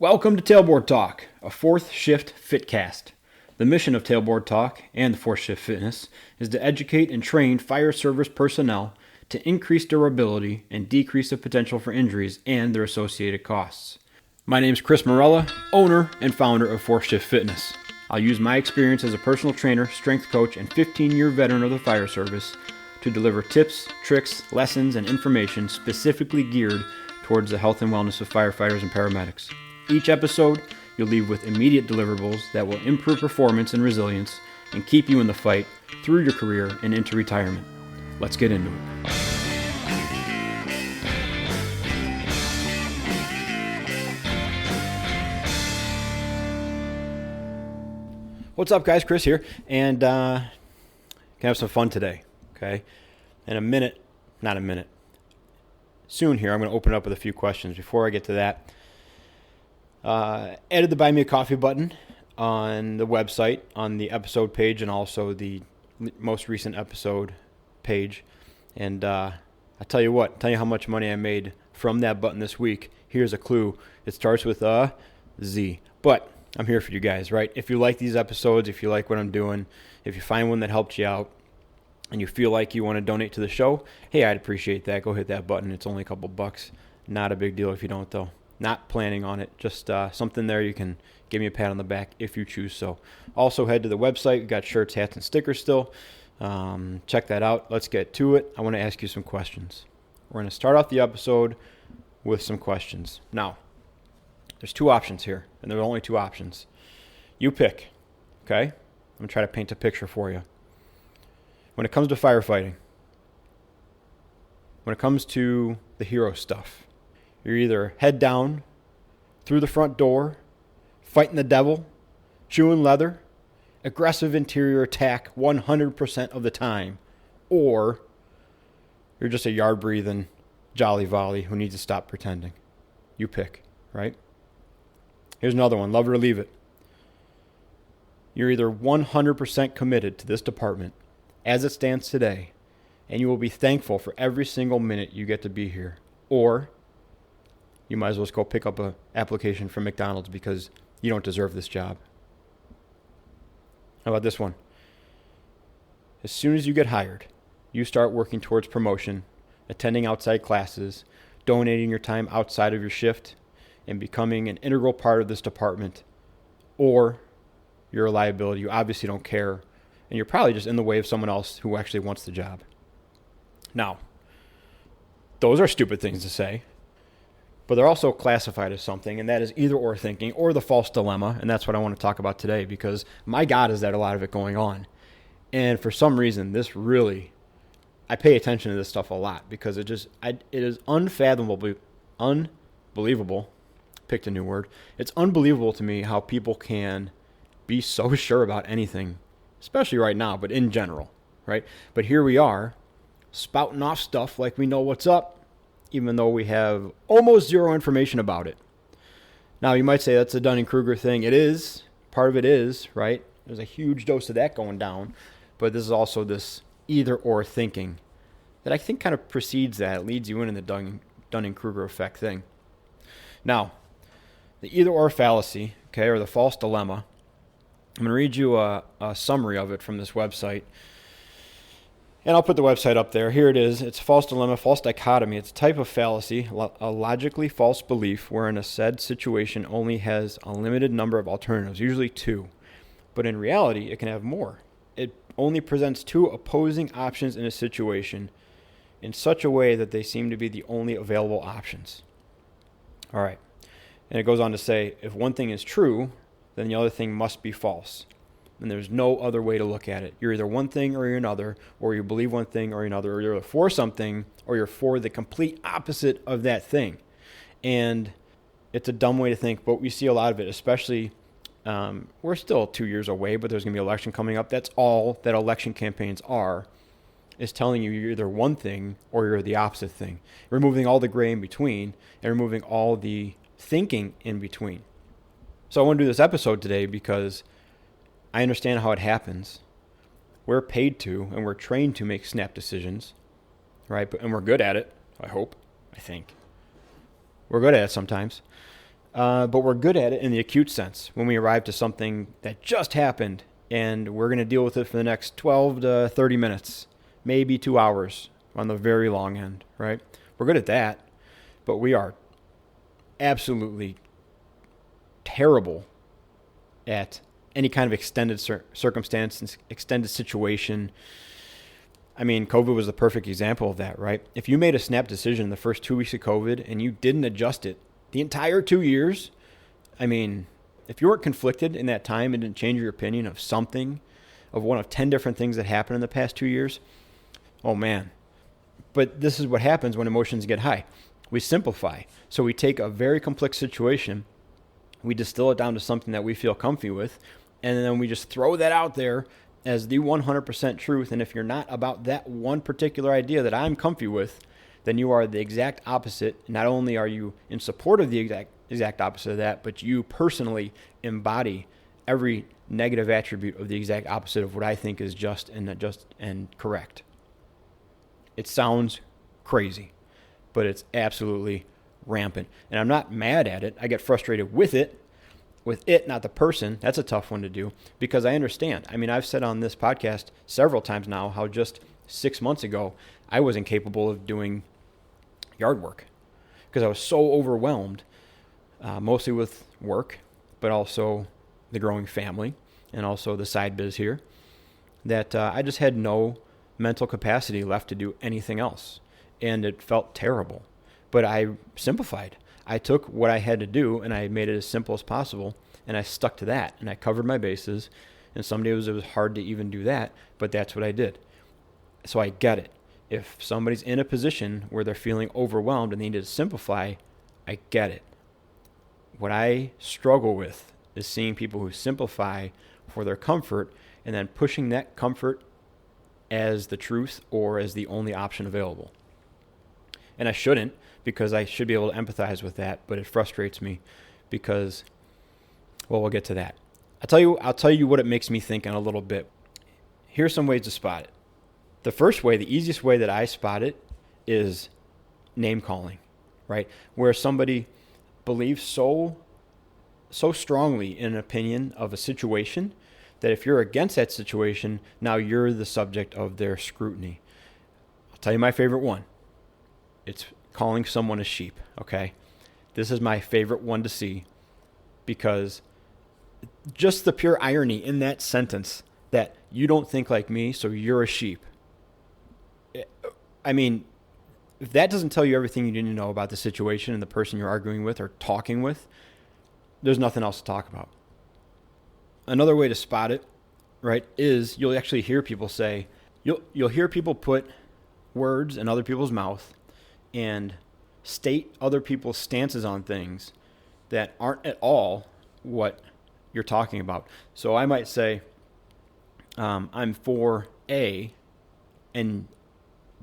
Welcome to Tailboard Talk, a fourth shift fitcast. The mission of Tailboard Talk and the fourth shift fitness is to educate and train fire service personnel to increase durability and decrease the potential for injuries and their associated costs. My name is Chris Morella, owner and founder of Fourth Shift Fitness. I'll use my experience as a personal trainer, strength coach, and 15-year veteran of the fire service to deliver tips, tricks, lessons, and information specifically geared towards the health and wellness of firefighters and paramedics. Each episode, you'll leave with immediate deliverables that will improve performance and resilience and keep you in the fight through your career and into retirement. Let's get into it. What's up, guys? Chris here, and gonna have some fun today, okay? Soon here, I'm going to open it up with a few questions. Before I get to that, added the Buy Me a Coffee button on the website, on the episode page, and also the most recent episode page. And I tell you how much money I made from that button this week. Here's a clue. It starts with a Z. But I'm here for you guys, right? If you like these episodes, if you like what I'm doing, if you find one that helped you out, and you feel like you want to donate to the show, hey, I'd appreciate that. Go hit that button. It's only a couple bucks. Not a big deal if you don't, though. Not planning on it. Just something there you can give me a pat on the back if you choose so. Also, head to the website. We've got shirts, hats, and stickers still. Check that out. Let's get to it. I want to ask you some questions. We're going to start off the episode with some questions. Now, there's two options here, and there are only two options. You pick, okay? I'm going to try to paint a picture for you. When it comes to firefighting, when it comes to the hero stuff, you're either head down, through the front door, fighting the devil, chewing leather, aggressive interior attack 100% of the time, or you're just a yard-breathing jolly volley who needs to stop pretending. You pick, right? Here's another one, love it or leave it. You're either 100% committed to this department as it stands today, and you will be thankful for every single minute you get to be here. Or you might as well just go pick up an application from McDonald's because you don't deserve this job. How about this one? As soon as you get hired, you start working towards promotion, attending outside classes, donating your time outside of your shift, and becoming an integral part of this department. Or you're a liability. You obviously don't care, and you're probably just in the way of someone else who actually wants the job. Now, those are stupid things to say, but they're also classified as something, and that is either or thinking or the false dilemma, and that's what I want to talk about today because my God, is that a lot of it going on. And for some reason, I pay attention to this stuff a lot because it is unbelievable, picked a new word. It's unbelievable to me how people can be so sure about anything, especially right now, but in general, right? But here we are, spouting off stuff like we know what's up, even though we have almost zero information about it. Now, you might say that's a Dunning-Kruger thing. It is. Part of it is, right? There's a huge dose of that going down. But this is also this either-or thinking that I think kind of precedes that. It leads you in the Dunning-Kruger effect thing. Now, the either-or fallacy, okay, or the false dilemma, I'm going to read you a summary of it from this website. And I'll put the website up there. Here it is. It's a false dilemma, false dichotomy. It's a type of fallacy, a logically false belief wherein a said situation only has a limited number of alternatives, usually two. But in reality, it can have more. It only presents two opposing options in a situation in such a way that they seem to be the only available options. All right. And it goes on to say, if one thing is true, then the other thing must be false. And there's no other way to look at it. You're either one thing or you're another, or you believe one thing or another, or you're for something or you're for the complete opposite of that thing. And it's a dumb way to think, but we see a lot of it, especially we're still 2 years away, but there's going to be an election coming up. That's all that election campaigns are, is telling you you're either one thing or you're the opposite thing. Removing all the gray in between and removing all the thinking in between. So I want to do this episode today because I understand how it happens. We're paid to and we're trained to make snap decisions, right? And we're good at it, I hope, I think. We're good at it sometimes. But we're good at it in the acute sense when we arrive to something that just happened and we're going to deal with it for the next 12 to 30 minutes, maybe 2 hours on the very long end, right? We're good at that, but we are absolutely terrible at any kind of extended circumstance and extended situation. I mean, COVID was the perfect example of that, right? If you made a snap decision in the first 2 weeks of COVID and you didn't adjust it the entire 2 years, I mean, if you weren't conflicted in that time and didn't change your opinion of something, of one of 10 different things that happened in the past 2 years, oh man. But this is what happens when emotions get high. We simplify. So we take a very complex situation, we distill it down to something that we feel comfy with, and then we just throw that out there as the 100% truth. And if you're not about that one particular idea that I'm comfy with, then you are the exact opposite. Not only are you in support of the exact opposite of that, but you personally embody every negative attribute of the exact opposite of what I think is just and correct. It sounds crazy, but it's absolutely rampant. And I'm not mad at it. I get frustrated with it, not the person. That's a tough one to do because I understand. I mean, I've said on this podcast several times now how just 6 months ago, I was incapable of doing yard work because I was so overwhelmed, mostly with work, but also the growing family and also the side biz here, that I just had no mental capacity left to do anything else. And it felt terrible. But I simplified. I took what I had to do and I made it as simple as possible. And I stuck to that. And I covered my bases. And some days it was hard to even do that. But that's what I did. So I get it. If somebody's in a position where they're feeling overwhelmed and they need to simplify, I get it. What I struggle with is seeing people who simplify for their comfort and then pushing that comfort as the truth or as the only option available. And I shouldn't, because I should be able to empathize with that, but it frustrates me because, well, we'll get to that. I'll tell you what it makes me think in a little bit. Here's some ways to spot it. The first way, the easiest way that I spot it is name calling, right? Where somebody believes so strongly in an opinion of a situation that if you're against that situation, now you're the subject of their scrutiny. I'll tell you my favorite one. It's calling someone a sheep, okay? This is my favorite one to see because just the pure irony in that sentence that you don't think like me, so you're a sheep. I mean, if that doesn't tell you everything you need to know about the situation and the person you're arguing with or talking with, there's nothing else to talk about. Another way to spot it, right, is you'll actually hear people say, you'll hear people put words in other people's mouth and state other people's stances on things that aren't at all what you're talking about. So I might say, I'm for A, and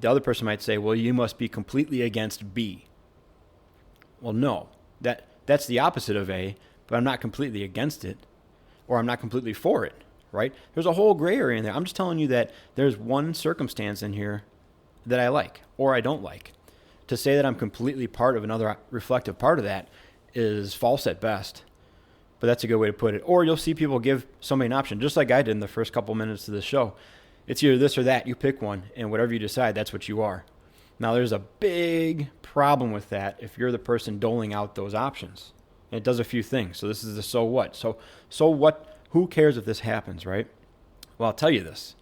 the other person might say, well, you must be completely against B. Well, no, that's the opposite of A, but I'm not completely against it, or I'm not completely for it, right? There's a whole gray area in there. I'm just telling you that there's one circumstance in here that I like or I don't like. To say that I'm completely part of another reflective part of that is false at best, but that's a good way to put it. Or you'll see people give somebody an option, just like I did in the first couple minutes of the show. It's either this or that. You pick one, and whatever you decide, that's what you are. Now, there's a big problem with that if you're the person doling out those options. And it does a few things. So this is the so what. So what? Who cares if this happens, right? Well, I'll tell you this.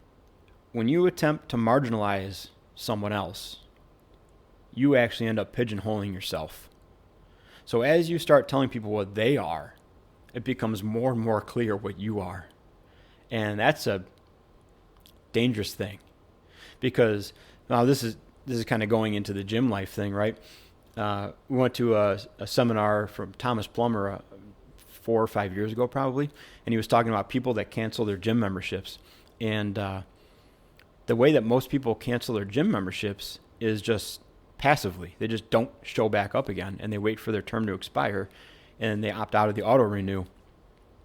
When you attempt to marginalize someone else, you actually end up pigeonholing yourself. So as you start telling people what they are, it becomes more and more clear what you are. And that's a dangerous thing, because now this is kind of going into the gym life thing, right? We went to a seminar from Thomas Plummer 4 or 5 years ago probably, and he was talking about people that cancel their gym memberships. And the way that most people cancel their gym memberships is just passively. They just don't show back up again, and they wait for their term to expire, and they opt out of the auto renew.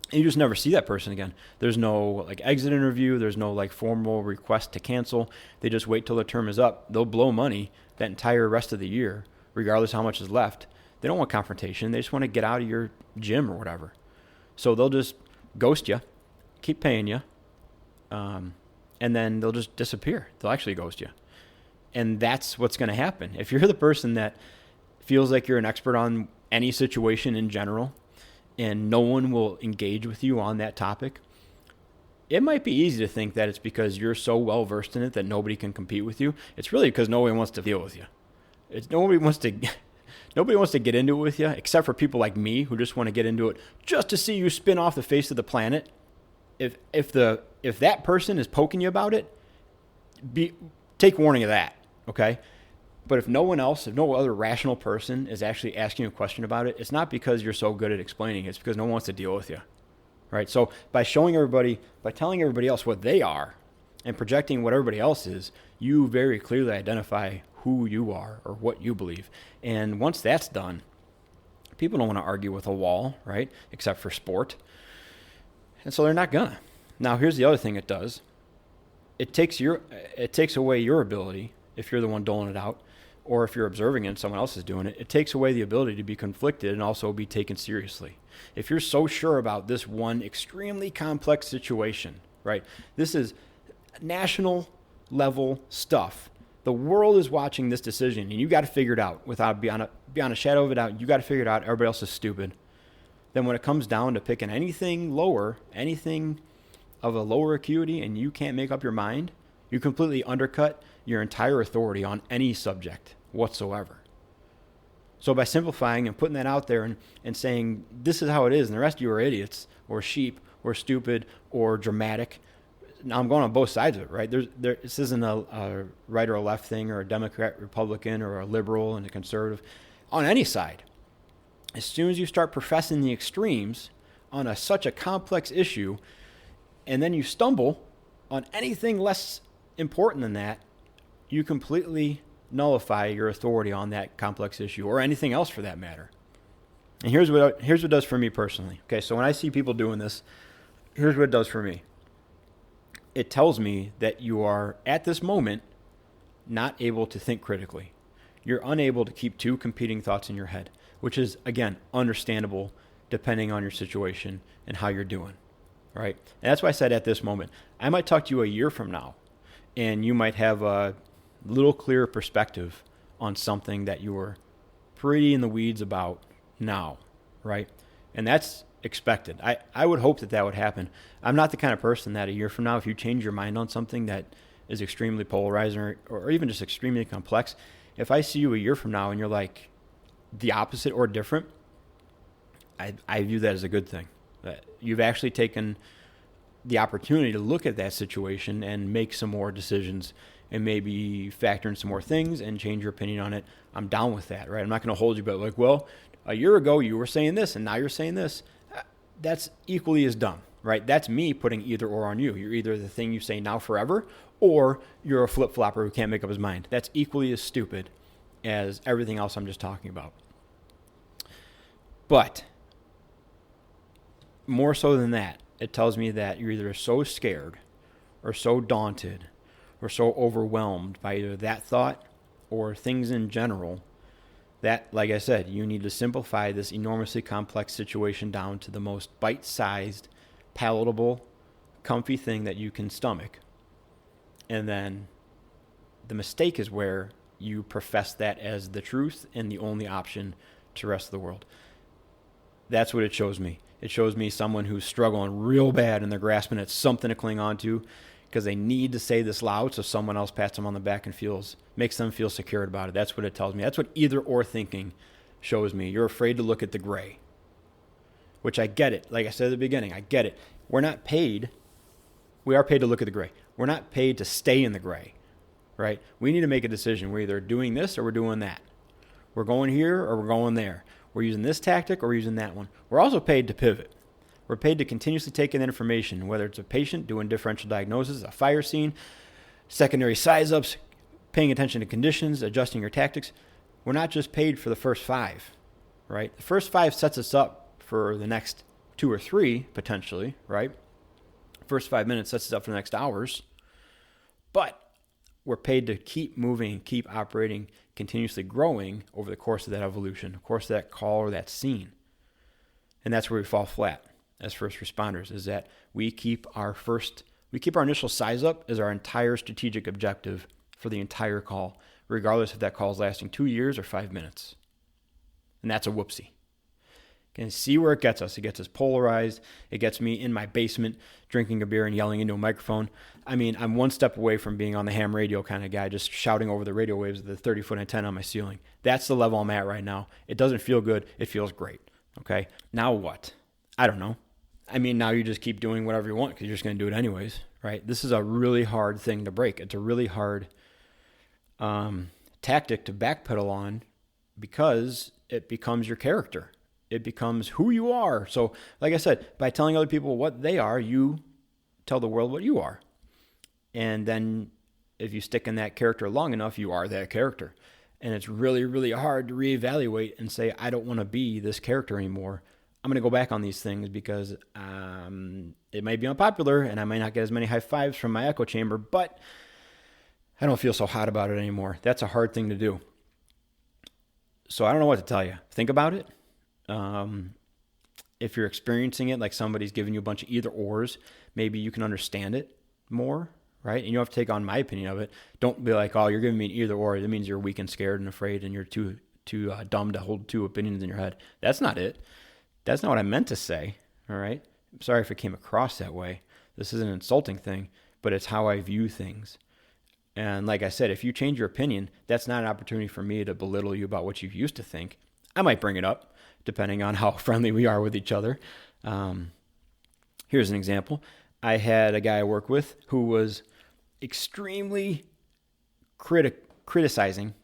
And you just never see that person again. There's no like exit interview. There's no like formal request to cancel. They just wait till their term is up. They'll blow money that entire rest of the year, regardless how much is left. They don't want confrontation. They just want to get out of your gym or whatever. So they'll just ghost you, keep paying you, and then they'll just disappear. They'll actually ghost you. And that's what's going to happen. If you're the person that feels like you're an expert on any situation in general and no one will engage with you on that topic, it might be easy to think that it's because you're so well versed in it that nobody can compete with you. It's really because nobody wants to deal with you. Nobody wants to get into it with you, except for people like me who just want to get into it just to see you spin off the face of the planet. If that person is poking you about it, take warning of that, okay? But if no other rational person is actually asking you a question about it, it's not because you're so good at explaining. It's because no one wants to deal with you, right? So by telling everybody else what they are and projecting what everybody else is, you very clearly identify who you are or what you believe. And once that's done, people don't want to argue with a wall, right? Except for sport. And so they're not gonna. Now, here's the other thing it does. It takes away your ability, if you're the one doling it out, or if you're observing it and someone else is doing it, it takes away the ability to be conflicted and also be taken seriously. If you're so sure about this one extremely complex situation, right? This is national level stuff. The world is watching this decision, and you got to figure it out without beyond a shadow of a doubt. You got to figure it out. Everybody else is stupid. Then when it comes down to picking anything of a lower acuity, and you can't make up your mind, you completely undercut your entire authority on any subject whatsoever. So by simplifying and putting that out there and saying, this is how it is, and the rest of you are idiots or sheep or stupid or dramatic. Now I'm going on both sides of it, right? This isn't a right or a left thing or a Democrat, Republican, or a liberal and a conservative. On any side, as soon as you start professing the extremes on such a complex issue, and then you stumble on anything less important than that, you completely nullify your authority on that complex issue or anything else for that matter. And here's what it does for me personally. Okay, so when I see people doing this, here's what it does for me. It tells me that you are, at this moment, not able to think critically. You're unable to keep two competing thoughts in your head, which is, again, understandable depending on your situation and how you're doing, right? And that's why I said at this moment. I might talk to you a year from now, and you might have a little clearer perspective on something that you were pretty in the weeds about now, right? And that's expected. I would hope that would happen. I'm not the kind of person that a year from now, if you change your mind on something that is extremely polarizing or even just extremely complex, if I see you a year from now and you're like the opposite or different, I view that as a good thing. That you've actually taken the opportunity to look at that situation and make some more decisions and maybe factor in some more things and change your opinion on it. I'm down with that, right? I'm not going to hold you, but like, well, a year ago you were saying this and now you're saying this. That's equally as dumb, right? That's me putting either or on you. You're either the thing you say now forever, or you're a flip-flopper who can't make up his mind. That's equally as stupid as everything else I'm just talking about. But more so than that, it tells me that you're either so scared or so daunted or so overwhelmed by either that thought or things in general that, like I said, you need to simplify this enormously complex situation down to the most bite-sized, palatable, comfy thing that you can stomach. And then the mistake is where you profess that as the truth and the only option to the rest of the world. That's what it shows me. It shows me someone who's struggling real bad and they're grasping at something to cling on to because they need to say this loud so someone else pats them on the back and makes them feel secure about it. That's what it tells me. That's what either or thinking shows me. You're afraid to look at the gray, which I get it. Like I said at the beginning, I get it. We are paid to look at the gray. We're not paid to stay in the gray, right? We need to make a decision. We're either doing this or we're doing that. We're going here or we're going there. We're using this tactic or we're using that one. We're also paid to pivot. We're paid to continuously take in information, whether it's a patient doing differential diagnosis, a fire scene, secondary size-ups, paying attention to conditions, adjusting your tactics. We're not just paid for the first 5, right? The first 5 sets us up for the next 2 or 3, potentially, right? First 5 minutes sets us up for the next hours. But we're paid to keep moving, keep operating, continuously growing over the course of that evolution, of course, that call or that scene. And that's where we fall flat as first responders, is that we keep our initial size up as our entire strategic objective for the entire call, regardless if that call is lasting 2 years or 5 minutes. And that's a whoopsie. Can see where it gets us. It gets us polarized. It gets me in my basement drinking a beer and yelling into a microphone. I mean, I'm one step away from being on the ham radio kind of guy, just shouting over the radio waves of the 30-foot antenna on my ceiling. That's the level I'm at right now. It doesn't feel good. It feels great. Okay? Now what? I don't know. I mean, now you just keep doing whatever you want because you're just going to do it anyways, right? This is a really hard thing to break. It's a really hard tactic to backpedal on because it becomes your character. It becomes who you are. So, like I said, by telling other people what they are, you tell the world what you are. And then if you stick in that character long enough, you are that character. And it's really, really hard to reevaluate and say, I don't want to be this character anymore. I'm going to go back on these things because it might be unpopular and I might not get as many high fives from my echo chamber, but I don't feel so hot about it anymore. That's a hard thing to do. So I don't know what to tell you. Think about it. If you're experiencing it like somebody's giving you a bunch of either ors, maybe you can understand it more, right? And you don't have to take on my opinion of it. Don't be like, oh, you're giving me an either or. That means you're weak and scared and afraid and you're too dumb to hold two opinions in your head. That's not it. That's not what I meant to say, all right? I'm sorry if it came across that way. This is an insulting thing, but it's how I view things. And like I said, if you change your opinion, that's not an opportunity for me to belittle you about what you used to think. I might bring it up, depending on how friendly we are with each other. Here's an example. I had a guy I work with who was extremely critical-licious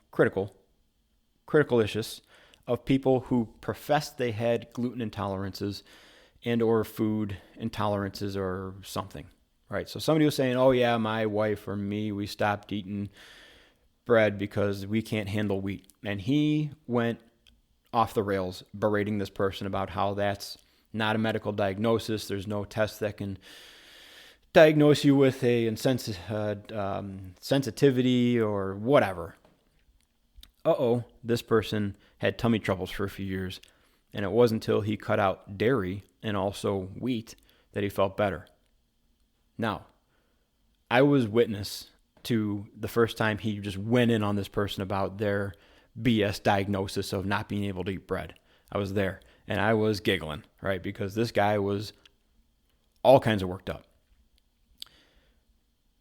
of people who professed they had gluten intolerances and or food intolerances or something, right? So somebody was saying, oh yeah, my wife or me, we stopped eating bread because we can't handle wheat. And he went off the rails berating this person about how that's not a medical diagnosis. There's no test that can diagnose you with a sensitivity or whatever. This person had tummy troubles for a few years, and it wasn't until he cut out dairy and also wheat that he felt better. Now, I was witness to the first time he just went in on this person about their BS diagnosis of not being able to eat bread. I was there, and I was giggling, right? Because this guy was all kinds of worked up.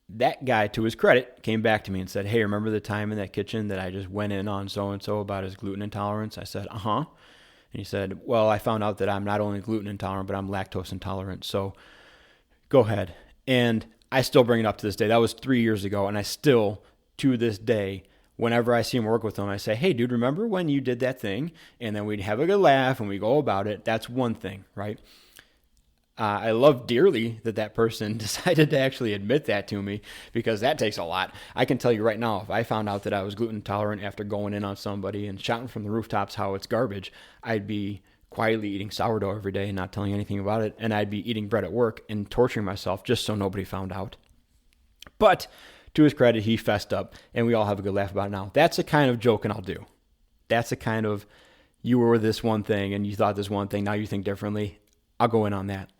That guy, to his credit, came back to me and said, hey, remember the time in that kitchen that I just went in on so-and-so about his gluten intolerance? I said, uh-huh. And he said, well, I found out that I'm not only gluten intolerant, but I'm lactose intolerant. So go ahead. And I still bring it up to this day. That was 3 years ago. And I still, to this day, whenever I see him work with him, I say, hey, dude, remember when you did that thing? And then we'd have a good laugh and we go about it. That's one thing, right? I love dearly that person decided to actually admit that to me because that takes a lot. I can tell you right now, if I found out that I was gluten intolerant after going in on somebody and shouting from the rooftops how it's garbage, I'd be quietly eating sourdough every day and not telling anything about it. And I'd be eating bread at work and torturing myself just so nobody found out. But to his credit, he fessed up and we all have a good laugh about it now. That's the kind of joking I'll do. That's the kind of, you were this one thing and you thought this one thing, now you think differently. I'll go in on that.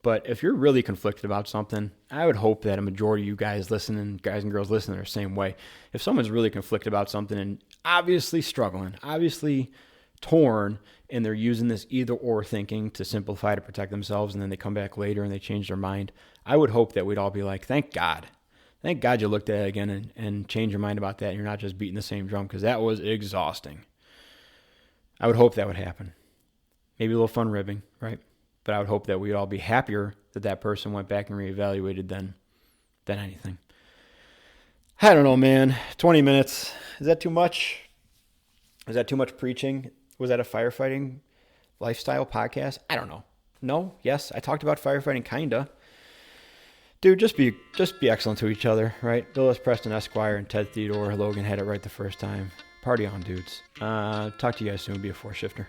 But if you're really conflicted about something, I would hope that a majority of you guys listening, guys and girls listening, are the same way. If someone's really conflicted about something and obviously struggling, obviously torn, and they're using this either or thinking to simplify to protect themselves, and then they come back later and they change their mind, I would hope that we'd all be like, thank God. Thank God you looked at it again and changed your mind about that and you're not just beating the same drum, because that was exhausting. I would hope that would happen. Maybe a little fun ribbing, right? But I would hope that we'd all be happier that person went back and reevaluated than anything. I don't know, man. 20 minutes. Is that too much? Is that too much preaching? Was that a firefighting lifestyle podcast? I don't know. No? Yes? I talked about firefighting, kinda. Dude, just be excellent to each other, right? Dillis Preston Esquire and Ted Theodore Logan had it right the first time. Party on, dudes. Talk to you guys soon. Be a four shifter.